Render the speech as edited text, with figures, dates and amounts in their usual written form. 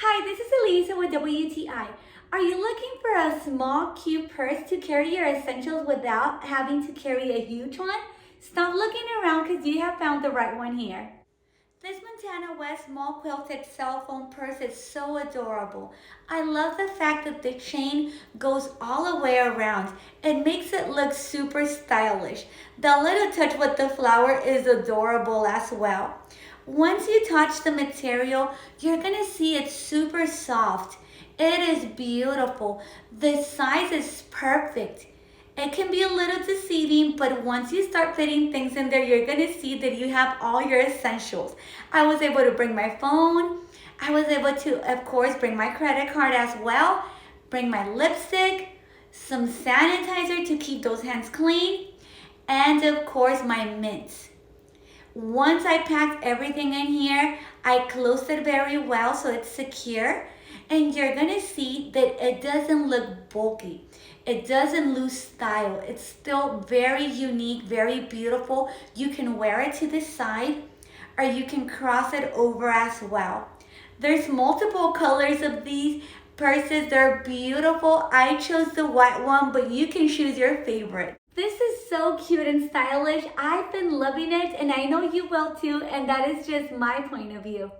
Hi, this is Elisa with WTI. Are you looking for a small, cute purse to carry your essentials without having to carry a huge one? Stop looking around because you have found the right one here. This Montana West small quilted cell phone purse is so adorable. I love the fact that the chain goes all the way around. It makes it look super stylish. The little touch with the flower is adorable as well. Once you touch the material, you're gonna see it's super soft. It is beautiful. The size is perfect. It can be a little deceiving, but once you start putting things in there, you're gonna see that you have all your essentials. I was able to bring my phone. I was able to, of course, bring my credit card as well, bring my lipstick, some sanitizer to keep those hands clean, and of course, my mints. Once I packed everything in here, I closed it very well so it's secure. And you're gonna see that it doesn't look bulky. It doesn't lose style. It's still very unique, very beautiful. You can wear it to the side or you can cross it over as well. There's multiple colors of these purses. They're beautiful. I chose the white one, but you can choose your favorite. This is so cute and stylish. I've been loving it and I know you will too, and that is just my point of view.